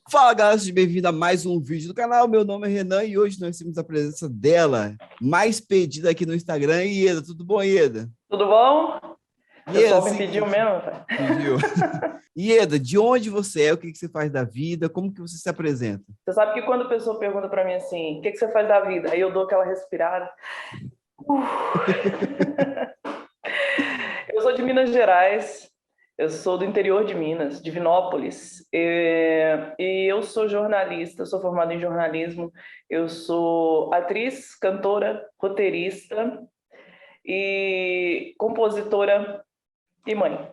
Fala, galera, seja bem-vindo a mais um vídeo do canal. Meu nome é Renan e hoje nós temos a presença dela, mais pedida aqui no Instagram, Ieda. Tudo bom, Ieda? Tudo bom? O Ieda, pessoal me pediu seguinte, mesmo, pai. pediu. Ieda, de onde você é? O que você faz da vida? Como que você se apresenta? Você sabe que quando a pessoa pergunta pra mim assim, o que você faz da vida? Aí eu dou aquela respirada. Eu sou de Minas Gerais, eu sou do interior de Minas, Divinópolis. E eu sou jornalista, sou formada em jornalismo. Eu sou atriz, cantora, roteirista e compositora e mãe.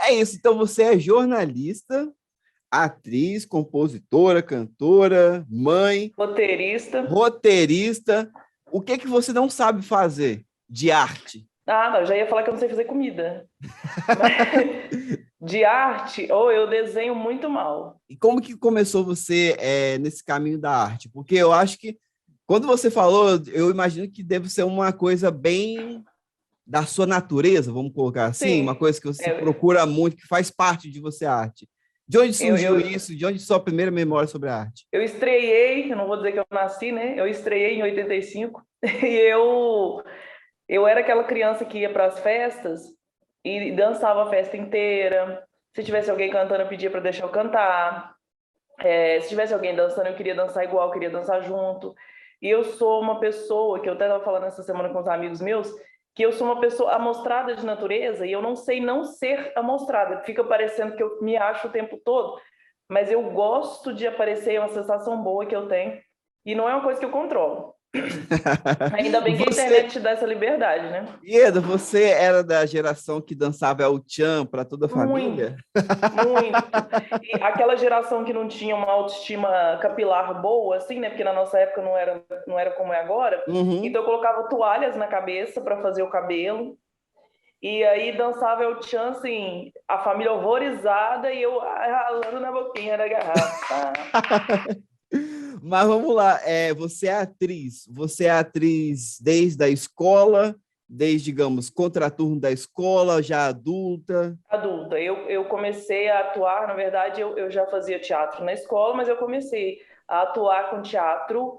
É isso, então você é jornalista, atriz, compositora, cantora, mãe, Roteirista. roteirista. O que que você não sabe fazer de arte? Ah, não, eu já ia falar que eu não sei fazer comida. Mas de arte, ou eu desenho muito mal. E como que começou você nesse caminho da arte? Porque eu acho que quando você falou, eu imagino que deve ser uma coisa bem da sua natureza, vamos colocar assim, uma Sim, coisa que você eu, procura muito, que faz parte de você a arte. De onde eu, surgiu eu, isso? De onde sua primeira memória sobre a arte? eu estreiei, eu não vou dizer que eu nasci, né? Eu estreiei em 85 e eu era aquela criança que ia para as festas e dançava a festa inteira. Se tivesse alguém cantando, eu pedia para deixar eu cantar. Se tivesse alguém dançando, eu queria dançar igual, eu queria dançar junto. E eu sou uma pessoa, que eu até estava falando essa semana com os amigos meus, que eu sou uma pessoa amostrada de natureza e eu não sei não ser amostrada. Fica parecendo que eu me acho o tempo todo, mas eu gosto de aparecer, é uma sensação boa que eu tenho. E não é uma coisa que eu controlo. Ainda bem que a Você, internet te dá essa liberdade, né? Ieda, você era da geração que dançava El Chan para toda a família? Muito. Muito. E aquela geração que não tinha uma autoestima capilar boa, assim, né? Porque na nossa época não era como é agora. Uhum. Então eu colocava toalhas na cabeça para fazer o cabelo. E aí dançava El Chan, assim, a família horrorizada e eu ralando na boquinha da garrafa. Mas vamos lá, você é atriz desde a escola, desde, digamos, contraturno da escola, já adulta? Adulta. Eu comecei a atuar, na verdade, eu já fazia teatro na escola, mas eu comecei a atuar com teatro,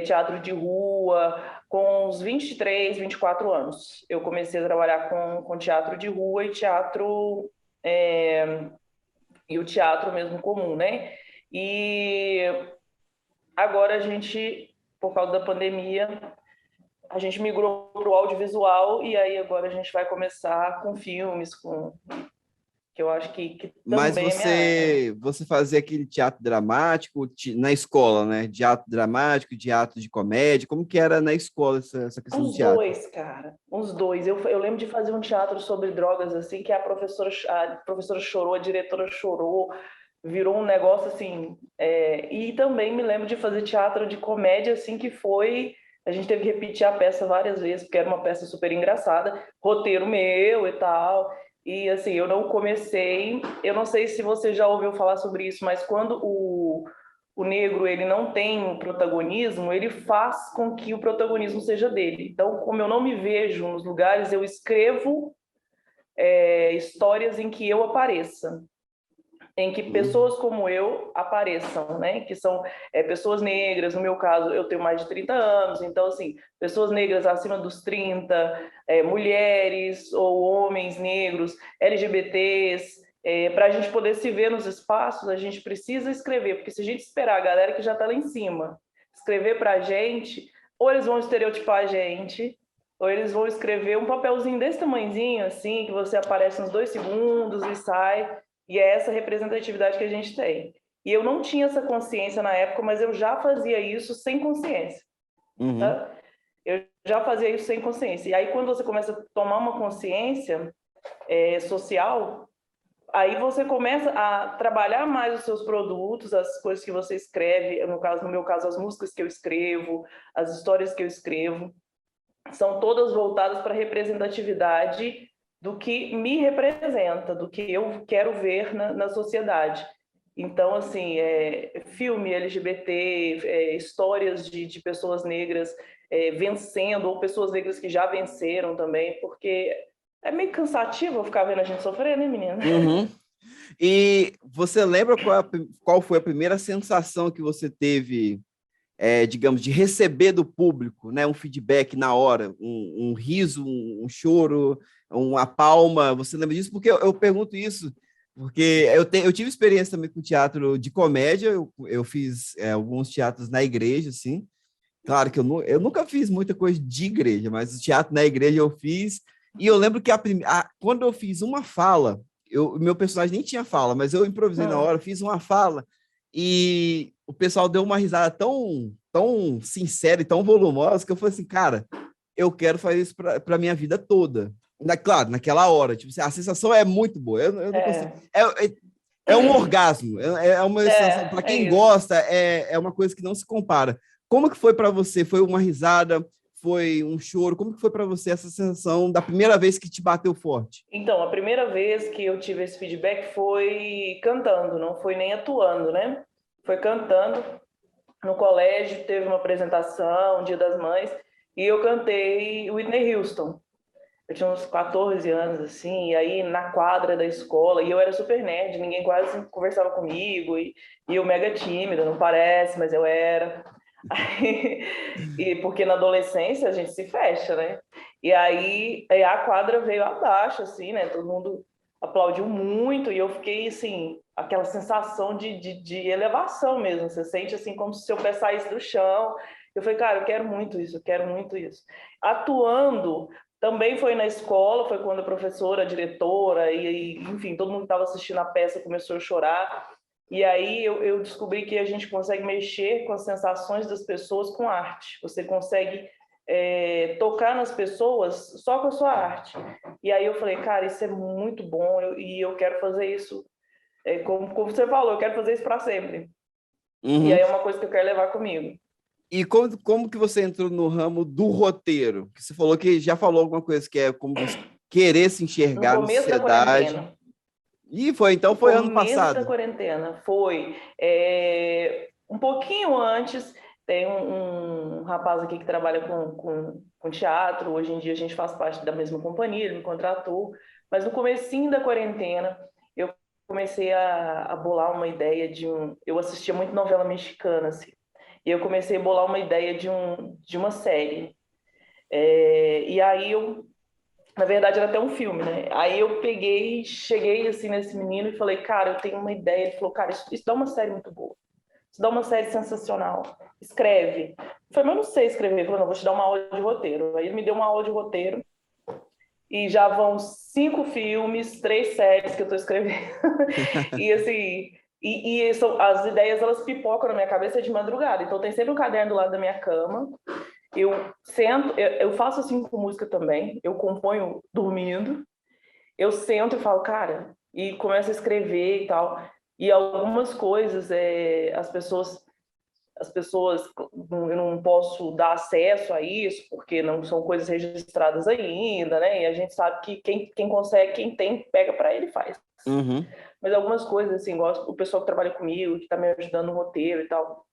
teatro de rua, com uns 23, 24 anos. Eu comecei a trabalhar com teatro de rua e teatro, e o teatro mesmo comum, né? E agora a gente, por causa da pandemia, a gente migrou para o audiovisual e aí agora a gente vai começar com filmes, que eu acho que Mas também é minha área. você fazia aquele teatro dramático na escola, né? Teatro dramático, teatro de comédia, como que era na escola essa questão do Uns teatro? dois, cara. Uns dois. Eu lembro de fazer um teatro sobre drogas, assim, que a professora chorou, a diretora chorou, virou um negócio assim. E também me lembro de fazer teatro de comédia, assim, que foi. A gente teve que repetir a peça várias vezes, porque era uma peça super engraçada, roteiro meu e tal. E assim, eu não comecei. Eu não sei se você já ouviu falar sobre isso, mas quando o negro ele não tem um protagonismo, ele faz com que o protagonismo seja dele. Então, como eu não me vejo nos lugares, eu escrevo histórias em que eu apareça, em que Hum. pessoas como eu apareçam, né? Que são pessoas negras, no meu caso, eu tenho mais de 30 anos, então, assim, pessoas negras acima dos 30, mulheres ou homens negros, LGBTs, para a gente poder se ver nos espaços, a gente precisa escrever, porque se a gente esperar a galera que já está lá em cima escrever para a gente, ou eles vão estereotipar a gente, ou eles vão escrever um papelzinho desse tamanhozinho, assim, que você aparece uns 2 segundos e sai, e é essa representatividade que a gente tem. E eu não tinha essa consciência na época, mas eu já fazia isso sem consciência, Uhum. tá? Eu já fazia isso sem consciência. E aí, quando você começa a tomar uma consciência social, aí você começa a trabalhar mais os seus produtos, as coisas que você escreve, no meu caso, as músicas que eu escrevo, as histórias que eu escrevo, são todas voltadas para a representatividade do que me representa, do que eu quero ver na sociedade. Então, assim, filme LGBT, histórias de pessoas negras vencendo, ou pessoas negras que já venceram também, porque é meio cansativo ficar vendo a gente sofrer, né, menina? Uhum. E você lembra qual foi a primeira sensação que você teve, digamos, de receber do público, né? Um feedback na hora, um riso, um choro, uma palma. Você lembra disso? Porque eu pergunto isso, porque eu tive experiência também com teatro de comédia, eu fiz alguns teatros na igreja, assim. Claro que eu nunca fiz muita coisa de igreja, mas o teatro na igreja eu fiz. E eu lembro que quando eu fiz uma fala, meu personagem nem tinha fala, mas eu improvisei na hora, fiz uma fala, e o pessoal deu uma risada tão sincera e tão volumosa que eu falei assim, cara, eu quero fazer isso para a minha vida toda. Claro, naquela hora, tipo, a sensação é muito boa. Eu não consigo. É um orgasmo, é uma sensação. Para quem isso. gosta, é uma coisa que não se compara. Como que foi para você? Foi uma risada? Foi um choro? Como que foi para você essa sensação da primeira vez que te bateu forte? Então, a primeira vez que eu tive esse feedback foi cantando, não foi nem atuando, né? Foi cantando. No colégio teve uma apresentação, Dia das Mães, e eu cantei Whitney Houston. Eu tinha uns 14 anos, assim, e aí na quadra da escola, e eu era super nerd, ninguém quase conversava comigo, e eu mega tímida, não parece, mas eu era. Aí, e porque na adolescência a gente se fecha, né? E aí a quadra veio abaixo, assim, né? Todo mundo aplaudiu muito, e eu fiquei, assim, aquela sensação de elevação mesmo. Você sente, assim, como se seu pé saísse do chão. Eu falei, cara, eu quero muito isso, eu quero muito isso. Atuando, também foi na escola, foi quando a professora, a diretora, enfim, todo mundo que estava assistindo a peça começou a chorar. E aí eu descobri que a gente consegue mexer com as sensações das pessoas com arte. Você consegue tocar nas pessoas só com a sua arte. E aí eu falei, cara, isso é muito bom e eu quero fazer isso, como você falou, eu quero fazer isso para sempre. E Uhum. aí é uma coisa que eu quero levar comigo. E como que você entrou no ramo do roteiro? Que você falou que já falou alguma coisa que é como você querer se No enxergar na começo da sociedade. quarentena. E então No foi ano começo da passado. quarentena, foi. Um pouquinho antes, tem um rapaz aqui que trabalha com teatro, hoje em dia a gente faz parte da mesma companhia, ele me contratou, mas no comecinho da quarentena, eu comecei a bolar uma ideia Eu assistia muito novela mexicana, assim, e eu comecei a bolar uma ideia de uma série. E aí na verdade, era até um filme, né? Aí eu cheguei assim nesse menino e falei, cara, eu tenho uma ideia. Ele falou, cara, isso dá uma série muito boa. Isso dá uma série sensacional. Escreve. Eu falei, mas eu não sei escrever. Ele falou, não, vou te dar uma aula de roteiro. Aí ele me deu uma aula de roteiro e já vão 5 filmes, 3 séries que eu tô escrevendo. E assim, as ideias, elas pipocam na minha cabeça de madrugada. Então tem sempre um caderno do lado da minha cama. Eu sento, eu faço assim com música também, eu componho dormindo, eu sento e falo, cara, e começo a escrever e tal. E algumas coisas, as pessoas, eu não posso dar acesso a isso, porque não são coisas registradas ainda, né? E a gente sabe que quem consegue, quem tem, pega para ele e faz. Uhum. Mas algumas coisas, assim, o pessoal que trabalha comigo, que está me ajudando no roteiro e tal,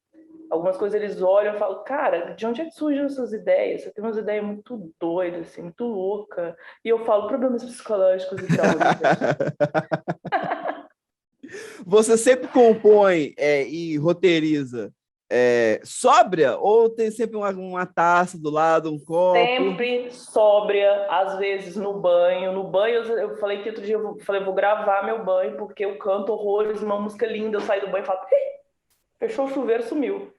algumas coisas eles olham e falam, cara, de onde é que surgiram essas ideias? Você tem umas ideias muito doidas, assim, muito louca. E eu falo, problemas psicológicos e traumas. Você sempre compõe e roteiriza sóbria ou tem sempre uma taça do lado, um copo? Sempre sóbria, às vezes no banho. No banho, eu falei que outro dia, eu falei, vou gravar meu banho, porque eu canto horrores, uma música linda, eu saio do banho e falo, fechou o chuveiro, sumiu.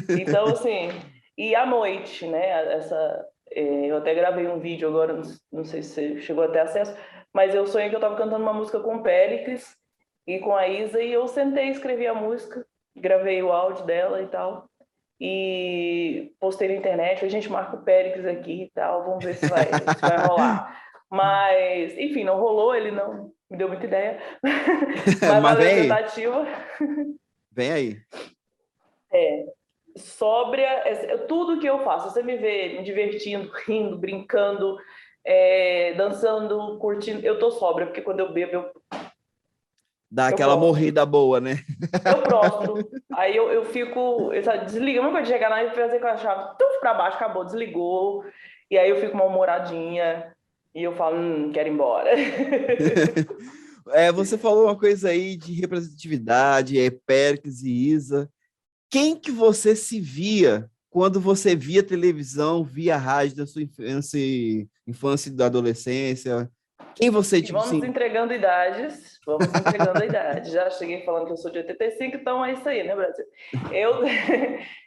Então, assim, e à noite, né? Eu até gravei um vídeo agora, não sei se você chegou a ter acesso, mas eu sonhei que eu estava cantando uma música com o Péricles e com a Isa, e eu sentei, escrevi a música, gravei o áudio dela e tal, e postei na internet. A gente marca o Péricles aqui e tal, vamos ver se vai rolar. Mas, enfim, não rolou, ele não me deu muita ideia, mas Mas valeu vem a aí, tentativa. vem aí. É, sóbria, tudo que eu faço, você me vê me divertindo, rindo, brincando, dançando, curtindo, eu tô sóbria, porque quando eu bebo, Dá eu aquela prostro. morrida boa, né? Eu prostro. Aí eu fico, desliga, uma coisa de chegar lá e fazer com a chave, tuf, pra baixo, acabou, desligou. E aí eu fico mal-humoradinha e eu falo, quero ir embora. Você falou uma coisa aí de representatividade, Péricles e Isa. Quem que você se via quando você via televisão, via rádio da sua infância e da adolescência? Quem você, E tipo vamos assim... entregando idades, vamos entregando a idade. Já cheguei falando que eu sou de 85, então é isso aí, né, Brasil? Eu,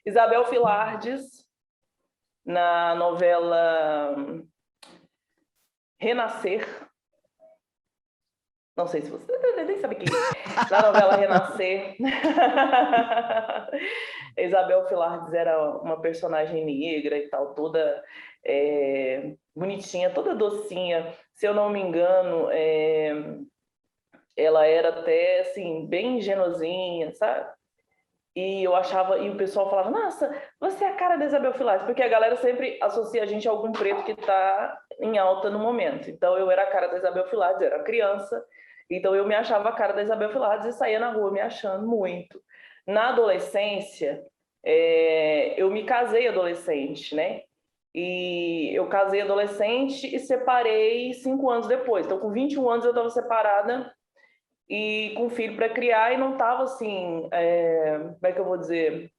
Isabel Filardes, na novela Renascer, não sei se você nem sabe quem é. Na novela Renascer, Isabel Filardes era uma personagem negra e tal, toda bonitinha, toda docinha. Se eu não me engano, ela era até assim bem ingenuozinha, sabe? E eu achava, e o pessoal falava, nossa, você é a cara da Isabel Filardes, porque a galera sempre associa a gente a algum preto que está em alta no momento. Então eu era a cara da Isabel Filardes, eu era criança, então eu me achava a cara da Isabel Filardes e saía na rua me achando muito. Na adolescência, eu me casei adolescente, né? E eu casei adolescente e separei 5 anos depois. Então, com 21 anos, eu estava separada e com filho para criar e não estava assim, como é que eu vou dizer?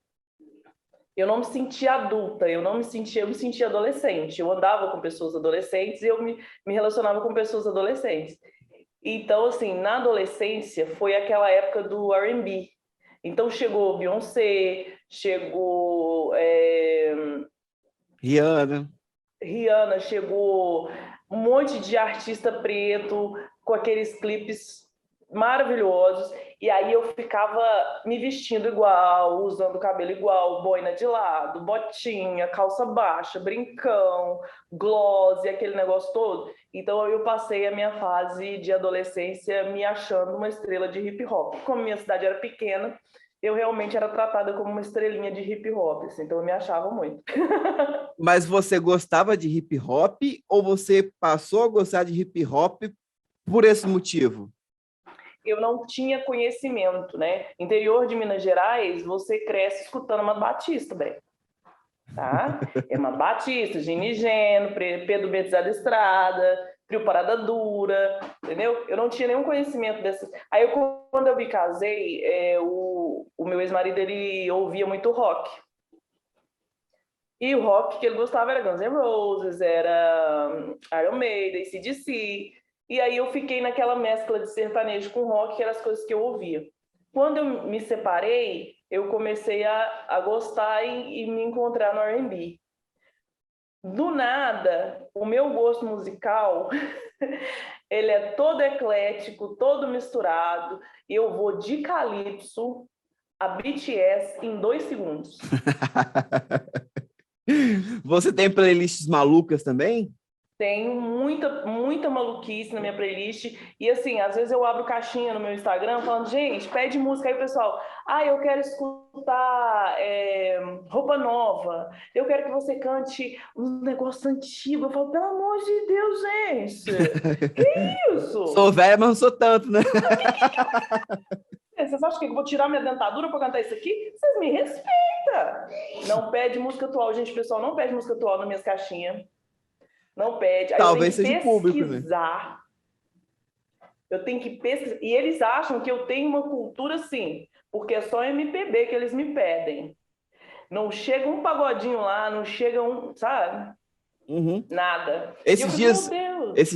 Eu não me sentia adulta, eu me sentia adolescente. Eu andava com pessoas adolescentes e eu me relacionava com pessoas adolescentes. Então, assim, na adolescência foi aquela época do R&B. Então chegou Beyoncé, chegou Rihanna, chegou um monte de artista preto com aqueles clipes maravilhosos, e aí eu ficava me vestindo igual, usando cabelo igual, boina de lado, botinha, calça baixa, brincão, gloss e aquele negócio todo. Então eu passei a minha fase de adolescência me achando uma estrela de hip hop. Como minha cidade era pequena, eu realmente era tratada como uma estrelinha de hip hop, assim, então eu me achava muito. Mas você gostava de hip hop ou você passou a gostar de hip hop por esse motivo? Eu não tinha conhecimento, né? Interior de Minas Gerais, você cresce escutando uma Batista, bem. Tá? É uma Batista, Gini Geno, Pedro Bezerra da Estrada, Trio Parada Dura, entendeu? Eu não tinha nenhum conhecimento dessas. Aí, quando eu me casei, o meu ex-marido, ele ouvia muito rock. E o rock que ele gostava era Guns N' Roses, era Iron Maiden, AC/DC. E aí eu fiquei naquela mescla de sertanejo com rock, que eram as coisas que eu ouvia. Quando eu me separei, eu comecei a gostar e me encontrar no R&B. Do nada, o meu gosto musical, ele é todo eclético, todo misturado. E eu vou de calypso a BTS em 2 segundos. Você tem playlists malucas também? Tenho muita maluquice na minha playlist. E assim, às vezes eu abro caixinha no meu Instagram falando, gente, pede música aí, pessoal. Eu quero escutar Roupa Nova. Eu quero que você cante um negócio antigo. Eu falo, pelo amor de Deus, gente. Que isso? Sou velha, mas não sou tanto, né? Vocês acham que eu vou tirar minha dentadura para cantar isso aqui? Vocês me respeitam. Não pede música atual, gente, pessoal. Não pede música atual nas minhas caixinhas. Não pede. Aí Talvez eu seja tenho que público, né? pesquisar. Eu tenho que pesquisar. E eles acham que eu tenho uma cultura assim, porque é só MPB que eles me pedem. Não chega um pagodinho lá, não chega um, sabe? Uhum. Nada. Esses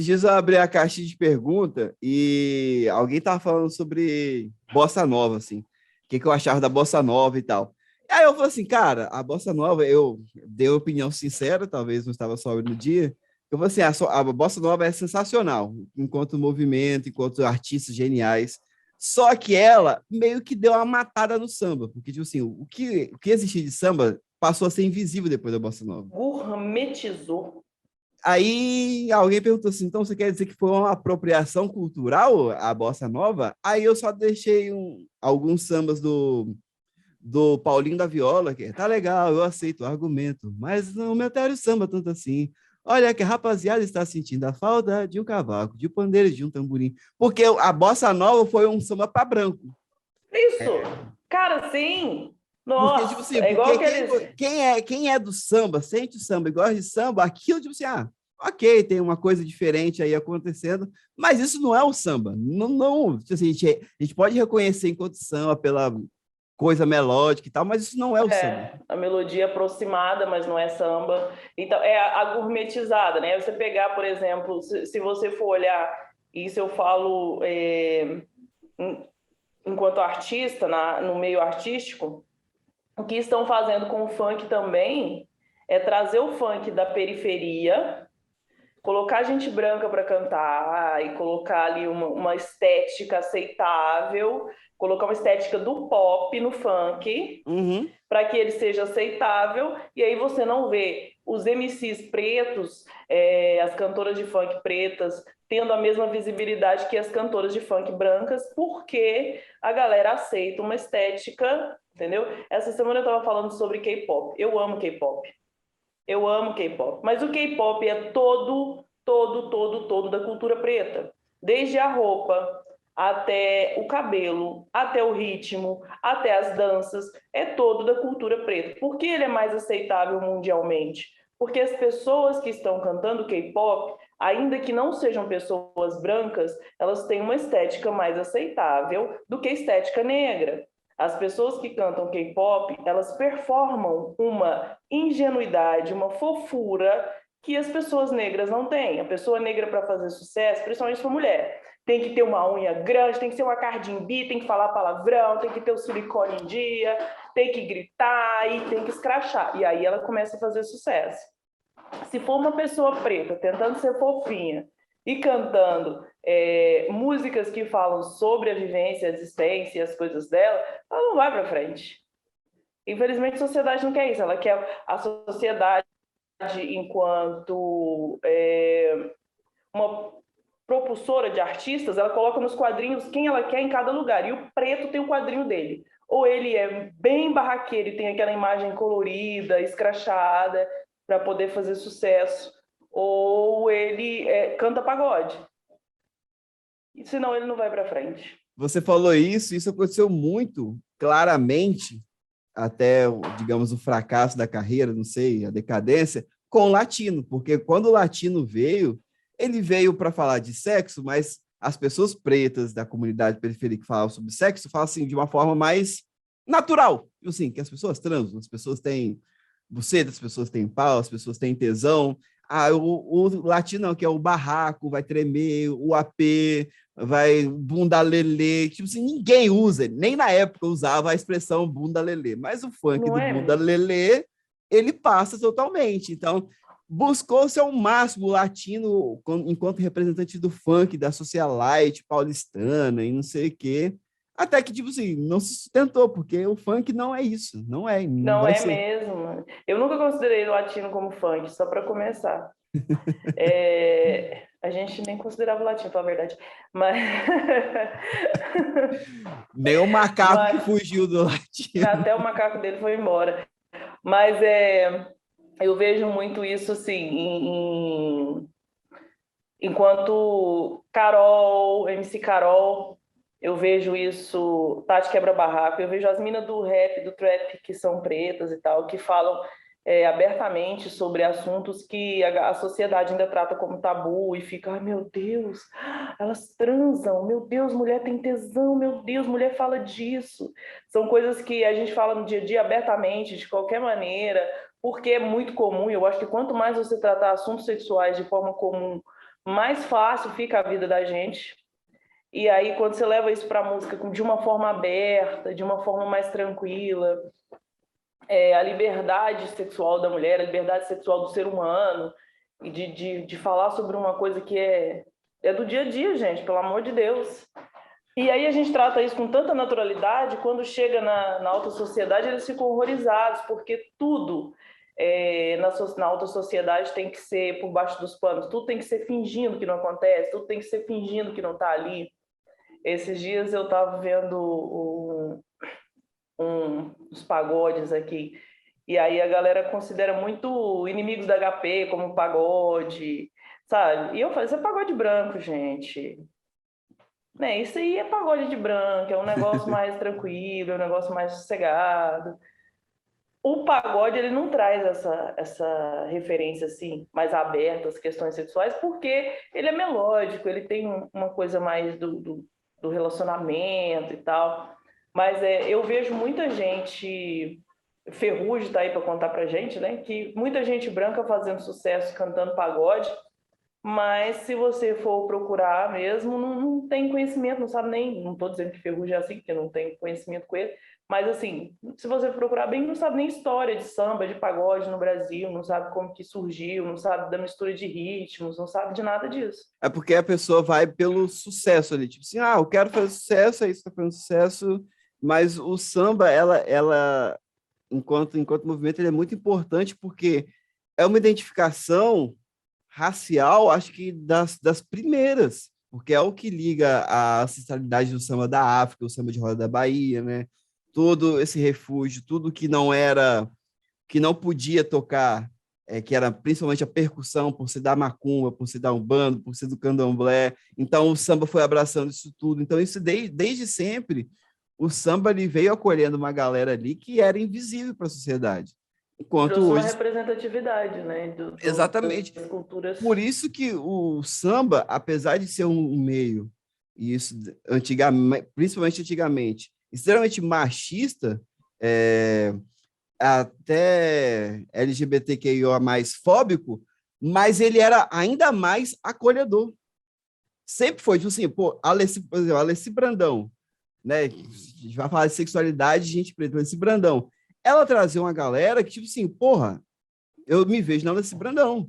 dias eu abri a caixa de pergunta e alguém tava falando sobre bossa nova, assim. O que eu achava da bossa nova e tal. Aí eu falei assim, cara, a bossa nova, eu dei uma opinião sincera, talvez não estava sóbrio no dia. Eu falei assim, a bossa nova é sensacional, enquanto movimento, enquanto artistas geniais. Só que ela meio que deu uma matada no samba, porque, tipo assim, o que existia de samba passou a ser invisível depois da bossa nova. Gourmetizou. Aí alguém perguntou assim, então você quer dizer que foi uma apropriação cultural a bossa nova? Aí eu só deixei alguns sambas do Paulinho da Viola, que tá legal, eu aceito o argumento, mas não me altera o samba tanto assim. Olha que a rapaziada está sentindo a falta de um cavaco, de um pandeiro, de um tamborim. Porque a bossa nova foi um samba para branco. Isso! Cara, sim! Nossa, porque, tipo assim, é igual porque aqueles... quem é do samba, sente o samba e gosta de samba, aquilo, tipo assim, ok, tem uma coisa diferente aí acontecendo, mas isso não é o samba. Não, não assim, a gente pode reconhecer enquanto samba pela coisa melódica e tal, mas isso não é o samba. A melodia aproximada, mas não é samba. Então, é a gourmetizada, né? Você pegar, por exemplo, se você for olhar, isso eu falo enquanto artista, no meio artístico, o que estão fazendo com o funk também é trazer o funk da periferia, colocar gente branca para cantar e colocar ali uma estética aceitável, colocar uma estética do pop no funk, para que ele seja aceitável, e aí você não vê os MCs pretos, as cantoras de funk pretas, tendo a mesma visibilidade que as cantoras de funk brancas, porque a galera aceita uma estética, entendeu? Essa semana eu estava falando sobre K-pop. Eu amo K-pop. Eu amo K-pop. Mas o K-pop é todo da cultura preta. Desde a roupa, até o cabelo, até o ritmo, até as danças, é todo da cultura preta. Por que ele é mais aceitável mundialmente? Porque as pessoas que estão cantando K-pop, ainda que não sejam pessoas brancas, elas têm uma estética mais aceitável do que a estética negra. As pessoas que cantam K-pop, elas performam uma ingenuidade, uma fofura que as pessoas negras não têm. A pessoa negra, para fazer sucesso, principalmente para mulher, tem que ter uma unha grande, tem que ser uma Cardi B, tem que falar palavrão, tem que ter o silicone em dia, tem que gritar e tem que escrachar. E aí ela começa a fazer sucesso. Se for uma pessoa preta tentando ser fofinha e cantando músicas que falam sobre a vivência, a existência e as coisas dela, ela não vai para frente. Infelizmente, a sociedade não quer isso. Ela quer a sociedade enquanto uma propulsora de artistas, ela coloca nos quadrinhos quem ela quer em cada lugar. E o preto tem o quadrinho dele. Ou ele é bem barraqueiro e tem aquela imagem colorida, escrachada, para poder fazer sucesso, ou ele canta pagode. E senão ele não vai para frente. Você falou isso aconteceu muito claramente, até, digamos, o fracasso da carreira, não sei, a decadência, com o latino, porque quando o latino veio, ele veio para falar de sexo, mas as pessoas pretas da comunidade periférica que falam sobre sexo falam assim de uma forma mais natural, assim, que as pessoas transam, as pessoas têm buceta, as pessoas têm pau, as pessoas têm tesão. O latino não, que é o barraco, vai tremer, o AP, vai bunda lelê, tipo assim, ninguém usa, nem na época usava a expressão bunda lelê, mas o funk Não do é bunda mesmo? lelê, ele passa totalmente. Então, buscou-se ao máximo o latino enquanto representante do funk, da socialite paulistana e não sei o quê, até que, tipo assim, não se sustentou, porque o funk não é isso, não Não vai é ser. mesmo. Eu nunca considerei o latino como funk, só para começar. A gente nem considerava o latino, para a verdade. Mas... Nem o macaco que Mas fugiu do latino. até o macaco dele foi embora. Mas eu vejo muito isso assim, enquanto Carol, MC Carol, eu vejo isso, Tati Quebra-Barraco, eu vejo as minas do rap, do trap, que são pretas e tal, que falam abertamente sobre assuntos que a sociedade ainda trata como tabu e fica, ai meu Deus, elas transam, meu Deus, mulher tem tesão, meu Deus, mulher fala disso. São coisas que a gente fala no dia a dia abertamente, de qualquer maneira, porque é muito comum, e eu acho que quanto mais você tratar assuntos sexuais de forma comum, mais fácil fica a vida da gente. E aí, quando você leva isso para a música de uma forma aberta, de uma forma mais tranquila, a liberdade sexual da mulher, a liberdade sexual do ser humano, e de falar sobre uma coisa que é do dia a dia, gente, pelo amor de Deus. E aí a gente trata isso com tanta naturalidade, quando chega na alta sociedade, eles ficam horrorizados, porque tudo na alta sociedade tem que ser por baixo dos panos, tudo tem que ser fingindo que não acontece, tudo tem que ser fingindo que não está ali. Esses dias eu estava vendo uns pagodes aqui, e aí a galera considera muito inimigos da HP como pagode, sabe? E eu falei, isso é pagode branco, gente. Né, isso aí é pagode de branco, é um negócio mais tranquilo, é um negócio mais sossegado. O pagode ele não traz essa referência assim mais aberta às questões sexuais, porque ele é melódico, ele tem uma coisa mais do relacionamento e tal. Mas eu vejo muita gente, Ferrugem está aí para contar para gente, né? Que muita gente branca fazendo sucesso cantando pagode, mas se você for procurar mesmo, não tem conhecimento, não sabe nem. Não estou dizendo que Ferrugem é assim, porque não tem conhecimento com ele, mas assim, se você procurar bem, não sabe nem história de samba, de pagode no Brasil, não sabe como que surgiu, não sabe da mistura de ritmos, não sabe de nada disso. É porque a pessoa vai pelo sucesso ali, tipo assim, eu quero fazer sucesso, aí você está fazendo sucesso, mas o samba, ela enquanto movimento, ele é muito importante porque é uma identificação racial, acho que das primeiras, porque é o que liga a ancestralidade do samba da África, o samba de roda da Bahia, né? Todo esse refúgio, tudo que não era, que não podia tocar, que era principalmente a percussão, por ser da macumba, por ser da umbanda, por ser do candomblé. Então o samba foi abraçando isso tudo. Então isso desde sempre o samba ele veio acolhendo uma galera ali que era invisível para a sociedade. Enquanto Trouxe uma hoje, representatividade, né, exatamente. das culturas. Por isso que o samba, apesar de ser um meio, e isso antigamente, principalmente antigamente, extremamente machista, é, até LGBTQIA+, fóbico, mas ele era ainda mais acolhedor. Sempre foi, tipo assim, pô, por exemplo, Alessi Brandão, né? A gente vai falar de sexualidade, gente preta, Alessi Brandão. Ela trazia uma galera que, tipo assim, porra, eu me vejo na Alessi Brandão.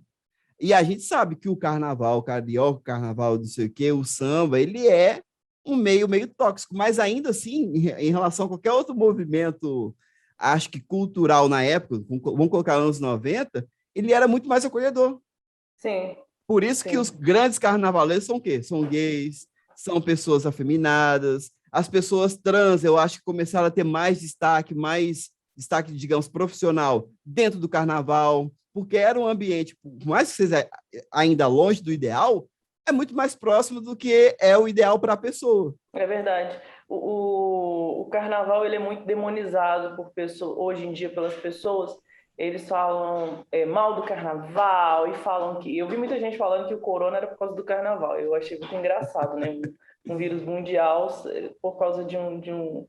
E a gente sabe que o carnaval, o carioca, o carnaval, não sei o quê, o samba, ele é um meio tóxico, mas ainda assim, em relação a qualquer outro movimento, acho que cultural na época, vamos colocar anos 90, ele era muito mais acolhedor. Sim, Por isso que sim. os grandes carnavaleiros são o quê? São gays, são pessoas afeminadas, as pessoas trans, eu acho que começaram a ter mais destaque, digamos, profissional dentro do carnaval, porque era um ambiente, por mais que seja ainda longe do ideal, é muito mais próximo do que é o ideal para a pessoa. É verdade. O carnaval ele é muito demonizado por pessoas, hoje em dia pelas pessoas. Eles falam mal do carnaval e falam que. Eu vi muita gente falando que o corona era por causa do carnaval. Eu achei muito engraçado, né? Um vírus mundial por causa Do de uma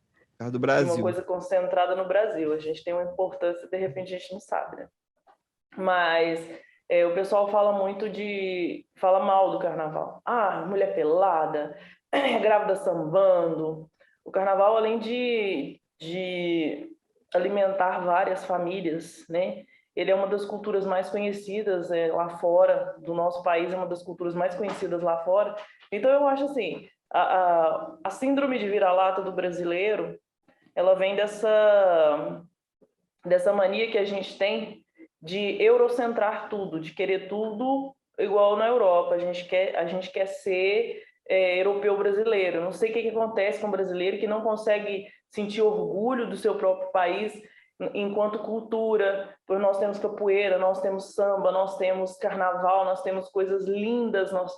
Brasil. coisa concentrada no Brasil. A gente tem uma importância, de repente a gente não sabe, né? Mas o pessoal fala muito fala mal do carnaval. Ah, mulher pelada, grávida sambando. O carnaval, além de alimentar várias famílias, né? Ele é uma das culturas mais conhecidas lá fora do nosso país, é uma das culturas mais conhecidas lá fora. Então eu acho assim, a síndrome de vira-lata do brasileiro, ela vem dessa mania que a gente tem de eurocentrar tudo, de querer tudo igual na Europa. A gente quer ser europeu brasileiro. Não sei o que acontece com o brasileiro que não consegue sentir orgulho do seu próprio país enquanto cultura, pois nós temos capoeira, nós temos samba, nós temos carnaval, nós temos coisas lindas, nós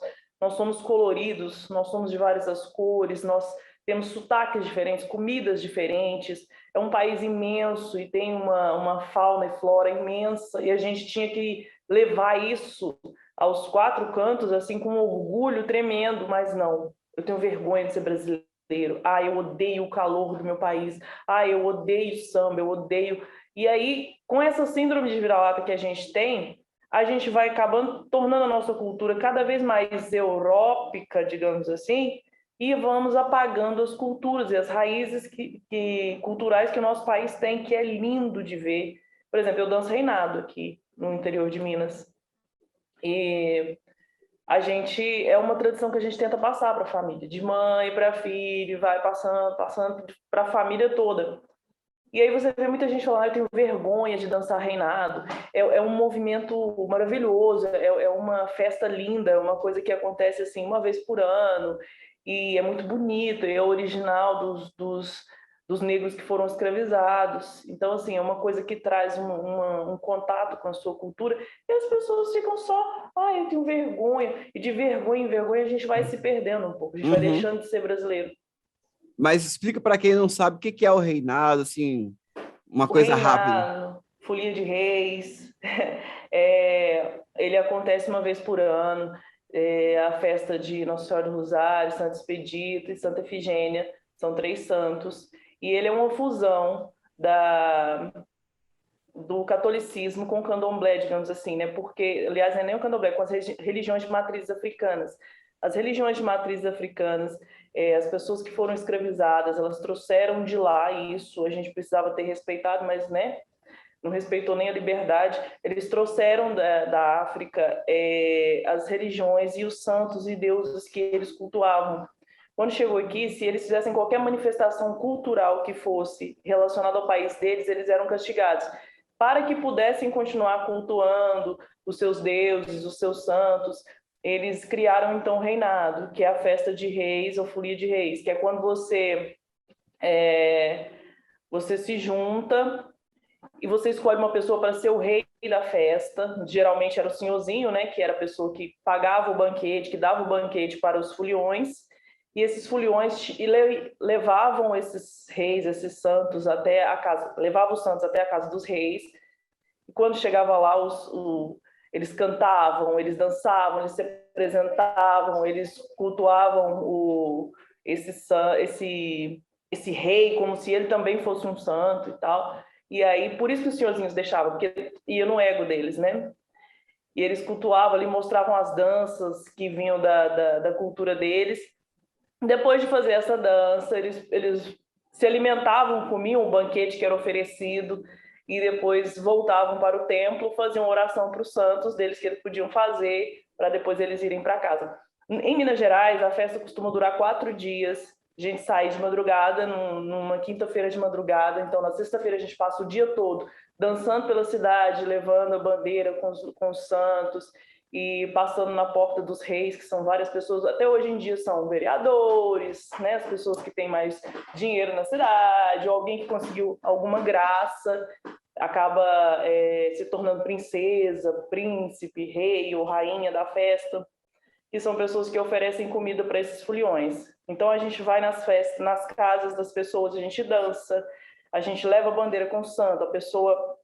somos coloridos, nós somos de várias cores, nós temos sotaques diferentes, comidas diferentes. É um país imenso e tem uma fauna e flora imensa, e a gente tinha que levar isso aos quatro cantos, assim, com um orgulho tremendo, mas não. Eu tenho vergonha de ser brasileiro. Eu odeio o calor do meu país. Eu odeio samba, eu odeio. E aí, com essa síndrome de vira-lata que a gente tem, a gente vai acabando tornando a nossa cultura cada vez mais európica, digamos assim, e vamos apagando as culturas e as raízes culturais que o nosso país tem, que é lindo de ver. Por exemplo, eu danço reinado aqui no interior de Minas. E a gente é uma tradição que a gente tenta passar para a família, de mãe para filho, vai passando para a família toda. E aí você vê muita gente falando, eu tenho vergonha de dançar reinado. É um movimento maravilhoso, é uma festa linda, é uma coisa que acontece assim uma vez por ano, e é muito bonito, é original dos negros que foram escravizados. Então, assim, é uma coisa que traz um contato com a sua cultura, e as pessoas ficam só, eu tenho vergonha. E de vergonha em vergonha a gente vai se perdendo um pouco, a gente vai Uhum. deixando de ser brasileiro. Mas explica para quem não sabe o que é o reinado, assim, Uma O coisa rápida. reinado, Folia de Reis, ele acontece uma vez por ano, a festa de Nossa Senhora do Rosário, Santo Expedito e Santa Efigênia, são 3 santos, e ele é uma fusão do catolicismo com o candomblé, digamos assim, né? Porque, aliás, não é nem o candomblé, com as religiões de matrizes africanas. As religiões de matrizes africanas, as pessoas que foram escravizadas, elas trouxeram de lá isso, a gente precisava ter respeitado, mas, né, não respeitou nem a liberdade. Eles trouxeram da África as religiões e os santos e deuses que eles cultuavam. Quando chegou aqui, se eles fizessem qualquer manifestação cultural que fosse relacionada ao país deles, eles eram castigados. Para que pudessem continuar cultuando os seus deuses, os seus santos, eles criaram então o reinado, que é a festa de reis ou folia de reis, que é quando você se junta e você escolhe uma pessoa para ser o rei da festa. Geralmente era o senhorzinho, né, que era a pessoa que pagava o banquete, que dava o banquete para os foliões, e esses foliões levavam esses reis, esses santos até a casa, levavam os santos até a casa dos reis, e quando chegava lá, eles cantavam, eles dançavam, eles se apresentavam, eles cultuavam esse rei como se ele também fosse um santo e tal. E aí, por isso que os senhorzinhos deixavam, porque ia no ego deles, né? E eles cultuavam ali, mostravam as danças que vinham da cultura deles. Depois de fazer essa dança, eles se alimentavam, comiam o banquete que era oferecido e depois voltavam para o templo, faziam oração para os santos deles que eles podiam fazer para depois eles irem para casa. Em Minas Gerais, a festa costuma durar 4 dias. A gente sai de madrugada, numa quinta-feira de madrugada, então na sexta-feira a gente passa o dia todo dançando pela cidade, levando a bandeira com os santos e passando na porta dos reis, que são várias pessoas, até hoje em dia são vereadores, né, as pessoas que têm mais dinheiro na cidade, ou alguém que conseguiu alguma graça, acaba se tornando princesa, príncipe, rei ou rainha da festa, que são pessoas que oferecem comida para esses foliões. Então a gente vai nas festas, nas casas das pessoas, a gente dança, a gente leva a bandeira com o santo, a pessoa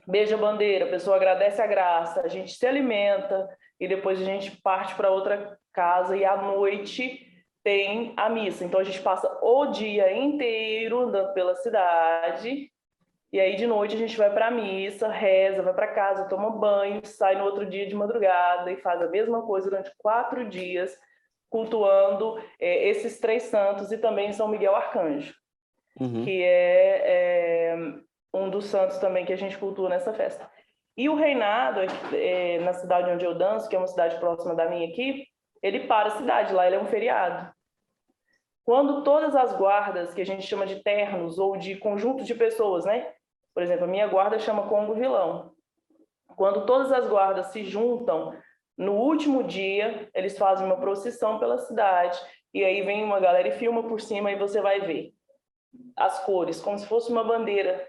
beija a bandeira, a pessoa agradece a graça, a gente se alimenta e depois a gente parte para outra casa e à noite tem a missa. Então a gente passa o dia inteiro andando pela cidade e aí de noite a gente vai para a missa, reza, vai para casa, toma banho, sai no outro dia de madrugada e faz a mesma coisa durante 4 dias, cultuando esses 3 santos e também São Miguel Arcanjo, que é um dos santos também que a gente cultua nessa festa. E o reinado, na cidade onde eu danço, que é uma cidade próxima da minha aqui, ele para a cidade, lá ele é um feriado. Quando todas as guardas, que a gente chama de ternos, ou de conjunto de pessoas, né? Por exemplo, a minha guarda chama Congo Vilão. Quando todas as guardas se juntam, no último dia, eles fazem uma procissão pela cidade, e aí vem uma galera e filma por cima, e você vai ver as cores, como se fosse uma bandeira.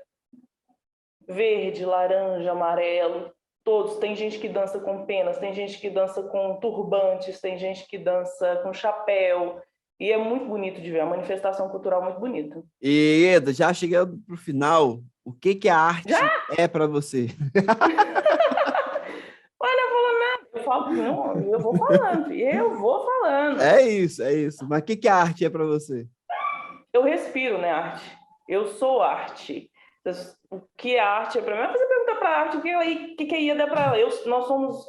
Verde, laranja, amarelo, todos. Tem gente que dança com penas, tem gente que dança com turbantes, tem gente que dança com chapéu. E é muito bonito de ver, é uma manifestação cultural muito bonita. E, Eda, já chegando para o final, o que a arte é para você? Olha, eu falo nada, eu falo, não, eu vou falando. É isso, é isso. Mas o que a arte é para você? Eu respiro, né, arte. Eu sou arte. O que a arte é para mim? Você pergunta para a arte, o que ia dar para ela? Nós somos...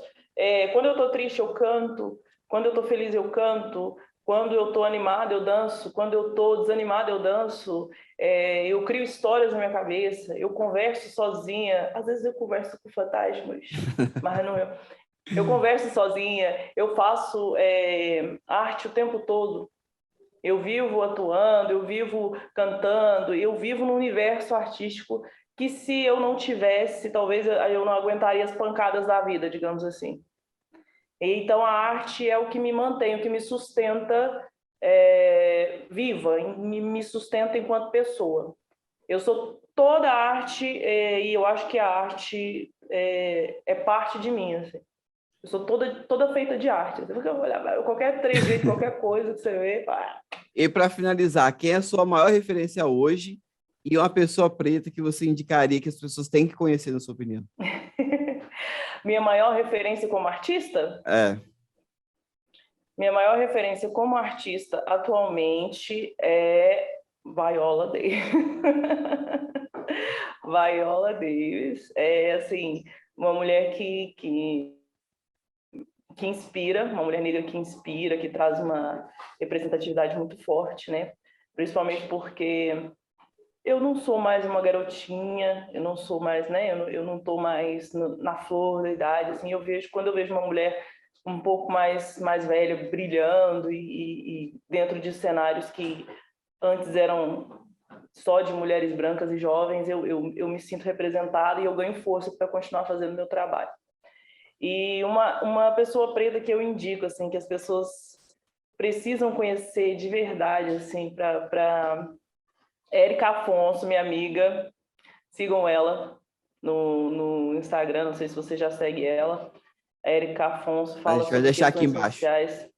quando eu estou triste, eu canto. Quando eu estou feliz, eu canto. Quando eu estou animada, eu danço. Quando eu estou desanimada, eu danço. Eu crio histórias na minha cabeça. Eu converso sozinha. Às vezes eu converso com fantasmas, mas não eu. Eu converso sozinha. Eu faço arte o tempo todo. Eu vivo atuando, eu vivo cantando, eu vivo num universo artístico que, se eu não tivesse, talvez eu não aguentaria as pancadas da vida, digamos assim. Então a arte é o que me mantém, o que me sustenta viva, me sustenta enquanto pessoa. Eu sou toda arte e eu acho que a arte é parte de mim, assim. Eu sou toda feita de arte. Qualquer trejeito, qualquer coisa que você vê... E para finalizar, quem é a sua maior referência hoje E uma pessoa preta que você indicaria que as pessoas têm que conhecer, na sua opinião? Minha maior referência como artista? É. Minha maior referência como artista atualmente é Viola Davis. Viola Davis é, assim, uma mulher que inspira, uma mulher negra que inspira, que traz uma representatividade muito forte, né? Principalmente porque eu não sou mais uma garotinha, eu não sou mais, né? Eu não estou mais na flor da idade, assim. Quando eu vejo uma mulher um pouco mais velha, brilhando e dentro de cenários que antes eram só de mulheres brancas e jovens, eu me sinto representada e eu ganho força para continuar fazendo o meu trabalho. E uma pessoa preta que eu indico, assim, que as pessoas precisam conhecer de verdade, assim, para Érica Afonso, minha amiga, sigam ela no Instagram, não sei se você já segue ela. Érica Afonso A fala gente vai sobre deixar aqui questões embaixo. raciais,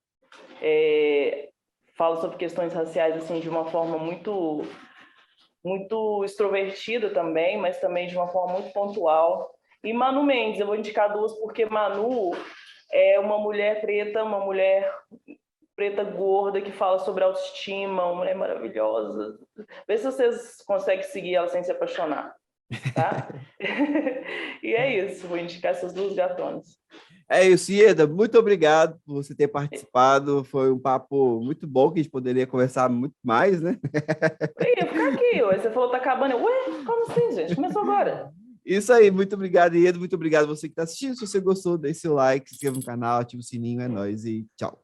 fala sobre questões raciais assim de uma forma muito extrovertida também, mas também de uma forma muito pontual. E Manu Mendes, eu vou indicar duas porque Manu é uma mulher preta, uma mulher preta gorda que fala sobre autoestima, uma mulher maravilhosa. Vê se vocês conseguem seguir ela sem se apaixonar, tá? E é isso, vou indicar essas duas gatonas. É isso, Ieda, muito obrigado por você ter participado. Foi um papo muito bom que a gente poderia conversar muito mais, né? Eu ia ficar aqui, você falou que tá acabando. Ué, como assim, gente? Começou agora. Isso aí, muito obrigado, Ieda. Muito obrigado a você que está assistindo. Se você gostou, deixe seu like, se inscreva no canal, ative o sininho, é nóis e tchau.